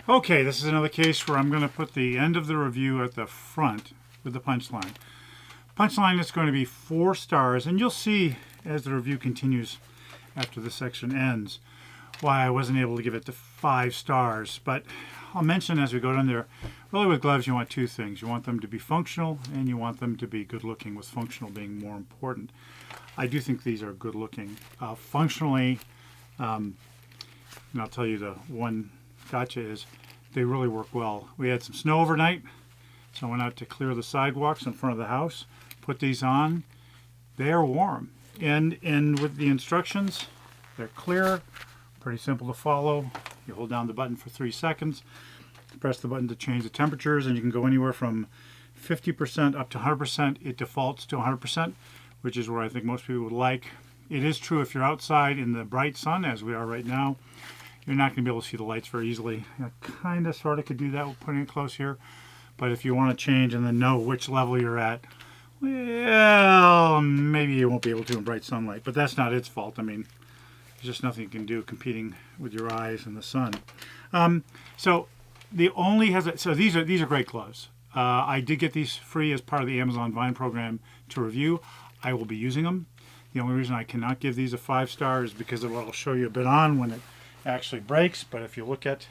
Okay, this is another case where I'm going to put the end of the review at the front with the punchline. Punchline is going to be 4 stars, and you'll see as the review continues after this section ends why I wasn't able to give it the 5 stars. But I'll mention as we go down there, really with gloves you want 2 things. You want them to be functional and you want them to be good looking, with functional being more important. I do think these are good looking. Functionally, and I'll tell you the one gotcha is they really work well. We had some snow overnight, so I went out to clear the sidewalks in front of the house, put these on. They are warm. And with the instructions, they're clear, pretty simple to follow. You hold down the button for 3 seconds, press the button to change the temperatures, and you can go anywhere from 50% up to 100%. It defaults to 100%, which is where I think most people would like. It is true if you're outside in the bright sun, as we are right now, you're not going to be able to see the lights very easily. I kind of sort of could do that with putting it close here. But if you want to change and then know which level you're at, well, maybe you won't be able to in bright sunlight. But that's not its fault. I mean, there's just nothing you can do competing with your eyes in the sun. So these are great gloves. I did get these free as part of the Amazon Vine program to review. I will be using them. The only reason I cannot give these a 5 star is because of what I'll show you a bit on when it actually breaks. But if you look at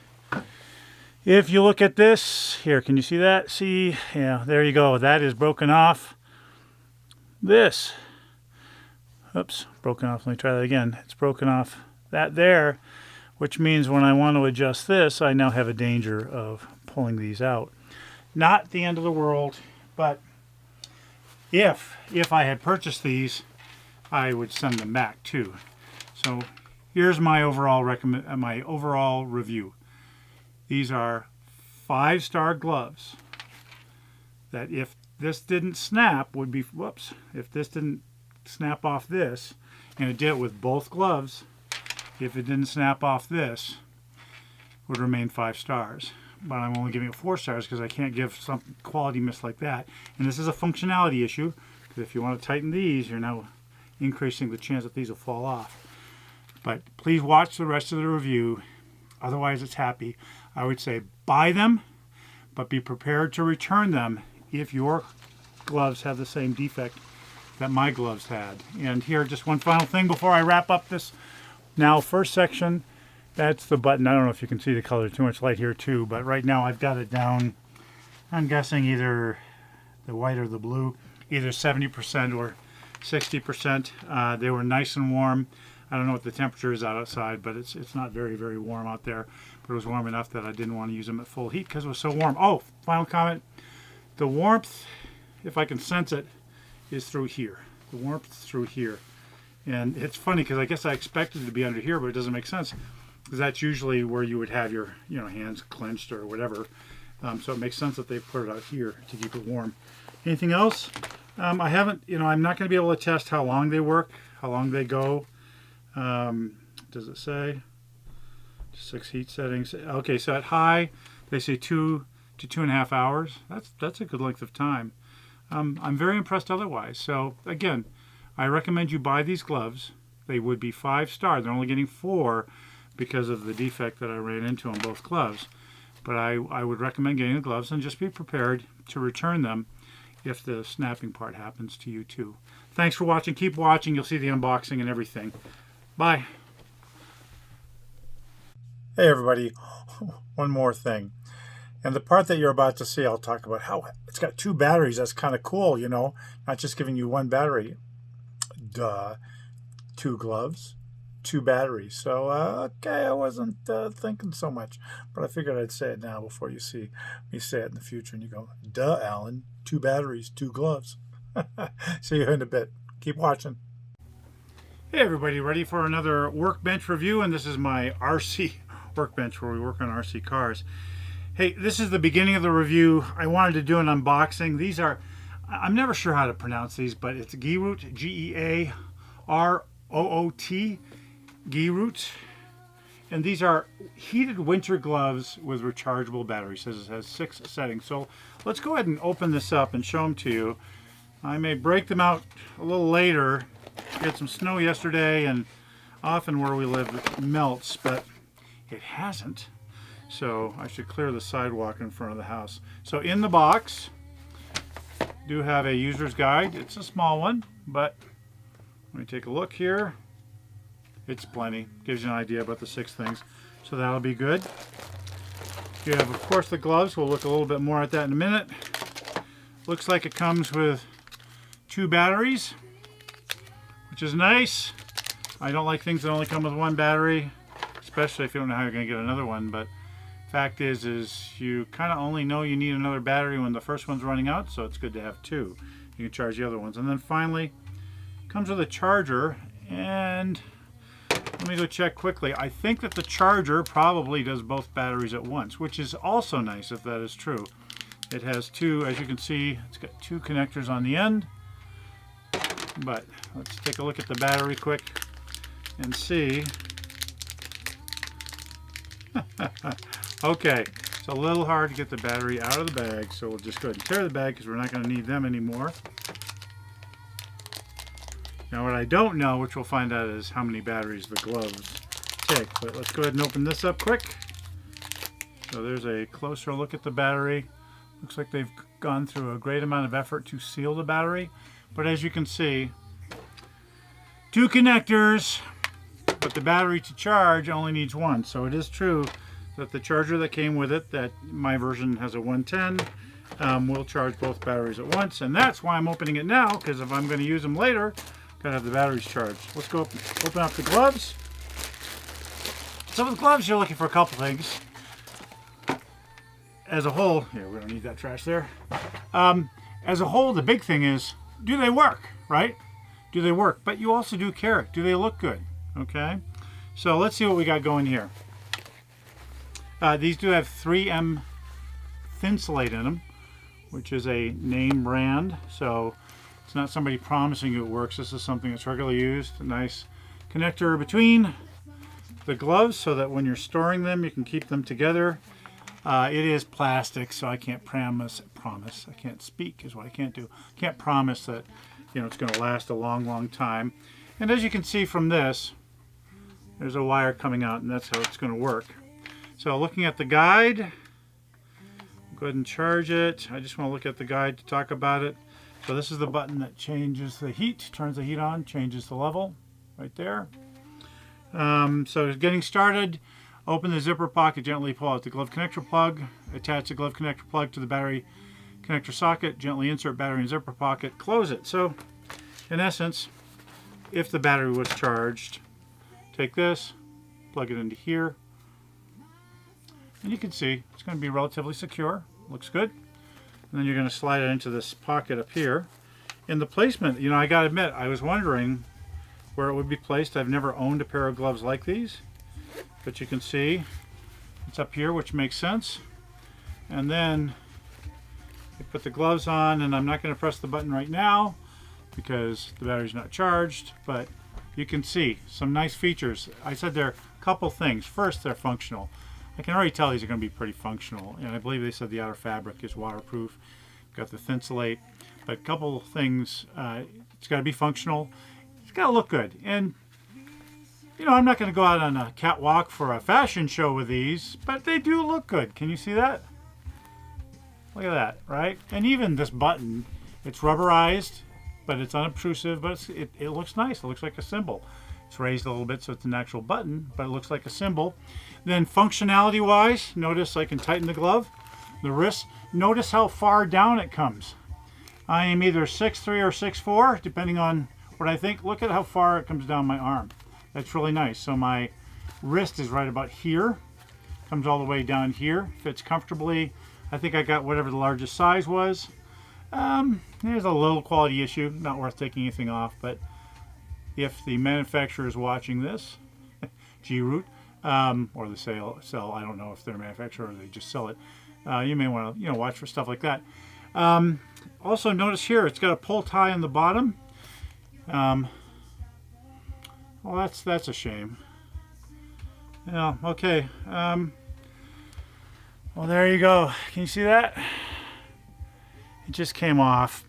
this here, can you see that? See, yeah, there you go. That is broken off. This, oops, broken off. Let me try that again. It's broken off that there, which means when I want to adjust this, I now have a danger of pulling these out. Not the end of the world, but if I had purchased these, I would send them back too. So here's my overall review. These are 5-star gloves that if this didn't snap would be, whoops, if this didn't snap off this, and it did it with both gloves, if it didn't snap off this, would remain 5 stars. But I'm only giving it 4 stars because I can't give some quality miss like that. And this is a functionality issue, because if you want to tighten these, you're now increasing the chance that these will fall off. But please watch the rest of the review. Otherwise, it's happy. I would say buy them, but be prepared to return them if your gloves have the same defect that my gloves had. And here, just one final thing before I wrap up this now first section. That's the button. I don't know if you can see the color, too much light here too, but right now I've got it down, I'm guessing either the white or the blue, either 70% or 60%. They were nice and warm. I don't know what the temperature is outside, but it's not very, very warm out there. But it was warm enough that I didn't want to use them at full heat because it was so warm. Oh, final comment. The warmth, if I can sense it, is through here. The warmth is through here. And it's funny because I guess I expected it to be under here, but it doesn't make sense, because that's usually where you would have your hands clenched or whatever. So it makes sense that they put it out here to keep it warm. Anything else? I haven't, I'm not going to be able to test how long they work, how long they go. Does it say? 6 heat settings. Okay, so at high, they say 2 to 2.5 hours. That's a good length of time. I'm very impressed otherwise. So again, I recommend you buy these gloves. They would be 5 star. They're only getting 4 because of the defect that I ran into on both gloves. But I would recommend getting the gloves, and just be prepared to return them if the snapping part happens to you too. Thanks for watching. Keep watching. You'll see the unboxing and everything. Bye. Hey everybody, one more thing. And the part that you're about to see, I'll talk about how it's got 2 batteries. That's kind of cool, not just giving you 1 battery. Duh. 2 gloves, 2 batteries. So, okay, I wasn't thinking so much, but I figured I'd say it now before you see me say it in the future and you go, duh, Alan, 2 batteries, 2 gloves. See you in a bit. Keep watching. Hey everybody, ready for another workbench review? And this is my RC workbench where we work on RC cars. Hey, this is the beginning of the review. I wanted to do an unboxing. These are, I'm never sure how to pronounce these, but it's Gearoot, Gearoot, Gearoot. And these are heated winter gloves with rechargeable batteries. It has 6 settings. So let's go ahead and open this up and show them to you. I may break them out a little later. We had some snow yesterday, and often where we live it melts, but it hasn't. So I should clear the sidewalk in front of the house. So in the box, do have a user's guide. It's a small one, but let me take a look here. It's plenty. Gives you an idea about the 6 things. So that'll be good. You have, of course, the gloves. We'll look a little bit more at that in a minute. Looks like it comes with 2 batteries, which is nice. I don't like things that only come with 1 battery, especially if you don't know how you're going to get another one. But fact is you kind of only know you need another battery when the first one's running out, so it's good to have 2. You can charge the other ones. And then finally, comes with a charger, and let me go check quickly. I think that the charger probably does both batteries at once, which is also nice if that is true. It has 2, as you can see, it's got 2 connectors on the end. But let's take a look at the battery quick and see. Okay, it's a little hard to get the battery out of the bag, so we'll just go ahead and tear the bag because we're not going to need them anymore. Now what I don't know, which we'll find out, is how many batteries the gloves take. But let's go ahead and open this up quick. So there's a closer look at the battery. Looks like they've gone through a great amount of effort to seal the battery. But as you can see, 2 connectors, but the battery to charge only needs 1. So it is true that the charger that came with it, that my version has a 110, will charge both batteries at once. And that's why I'm opening it now, because if I'm going to use them later, gotta have the batteries charged. Let's go open up the gloves. So with gloves, you're looking for a couple things. As a whole, here, we don't need that trash there. As a whole, the big thing is, do they work, right? Do they work? But you also do care. Do they look good? Okay. So let's see what we got going here. These do have 3M Thinsulate in them, which is a name brand. So it's not somebody promising you it works. This is something that's regularly used. A nice connector between the gloves so that when you're storing them, you can keep them together. It is plastic, so I can't promise. I can't speak is what I can't do. Can't promise that, you know, it's going to last a long, long time. And as you can see from this, there's a wire coming out, and that's how it's going to work. So looking at the guide, go ahead and charge it. I just want to look at the guide to talk about it. So this is the button that changes the heat, turns the heat on, changes the level right there. So getting started, open the zipper pocket, gently pull out the glove connector plug, attach the glove connector plug to the battery connector socket, gently insert battery in zipper pocket, close it. So in essence, if the battery was charged, take this, plug it into here, and you can see it's going to be relatively secure. Looks good. And then you're going to slide it into this pocket up here. In the placement, you know, I got to admit, I was wondering where it would be placed. I've never owned a pair of gloves like these, but you can see it's up here, which makes sense. And then you put the gloves on, and I'm not going to press the button right now because the battery's not charged, but you can see some nice features. I said there are a couple things. First, they're functional. I can already tell these are going to be pretty functional, and I believe they said the outer fabric is waterproof. Got the Thinsulate, but a couple things. It's got to be functional. It's got to look good, and you know, I'm not going to go out on a catwalk for a fashion show with these, but they do look good. Can you see that? Look at that, right? And even this button, it's rubberized, but it's unobtrusive, but it looks nice. It looks like a symbol. It's raised a little bit so it's an actual button, but it looks like a symbol. Then functionality wise, notice I can tighten the glove, the wrist. Notice how far down it comes. I am either 6'3" or 6'4", depending on what I think. Look at how far it comes down my arm. That's really nice. So my wrist is right about here, comes all the way down here, fits comfortably. I think I got whatever the largest size was. There's a little quality issue, not worth taking anything off, but if the manufacturer is watching this, Gearoot, or the sell, I don't know if they're a manufacturer or they just sell it. You may want to, watch for stuff like that. Also, notice here it's got a pull tie on the bottom. Well, that's a shame. Yeah. Okay. Well, there you go. Can you see that? It just came off.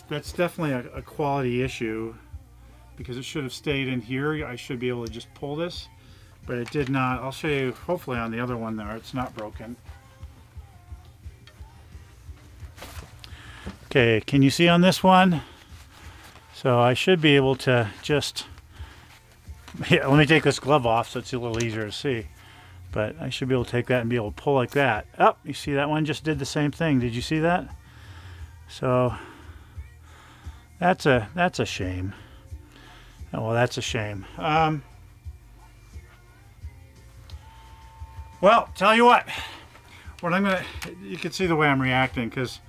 That's definitely a quality issue, because it should have stayed in here. I should be able to just pull this. but it did not. I'll show you hopefully on the other one there it's not broken. Okay, can you see on this one? So I should be able to just, yeah, let me take this glove off so it's a little easier to see. But I should be able to take that and be able to pull like that. Oh, you see that one just did the same thing. Did you see that? So that's a shame. Oh, well, that's a shame. Well, tell you what I'm gonna, you can see the way I'm reacting because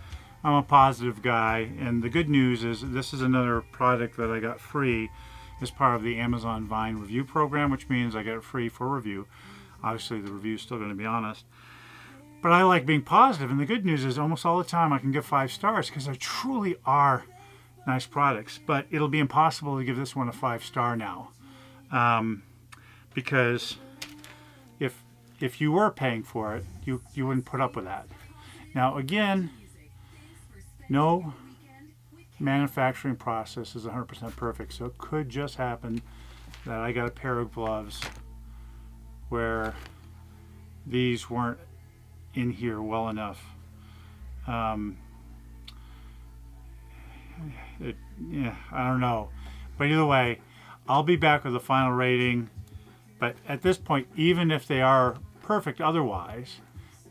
I'm a positive guy, and the good news is this is another product that I got free as part of the Amazon Vine review program, which means I get it free for review. Obviously, the review is still going to be honest. But I like being positive, and the good news is almost all the time I can give 5 stars because there truly are nice products. But it'll be impossible to give this one a 5-star now, because if you were paying for it, you wouldn't put up with that. Now, again, no manufacturing process is 100% perfect, so it could just happen that I got a pair of gloves where these weren't in here well enough. Yeah, I don't know. But either way, I'll be back with a final rating. But at this point, even if they are perfect otherwise,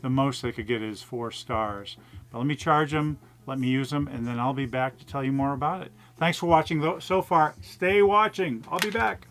the most they could get is 4 stars. But let me charge them, let me use them, and then I'll be back to tell you more about it. Thanks for watching so far. Stay watching. I'll be back.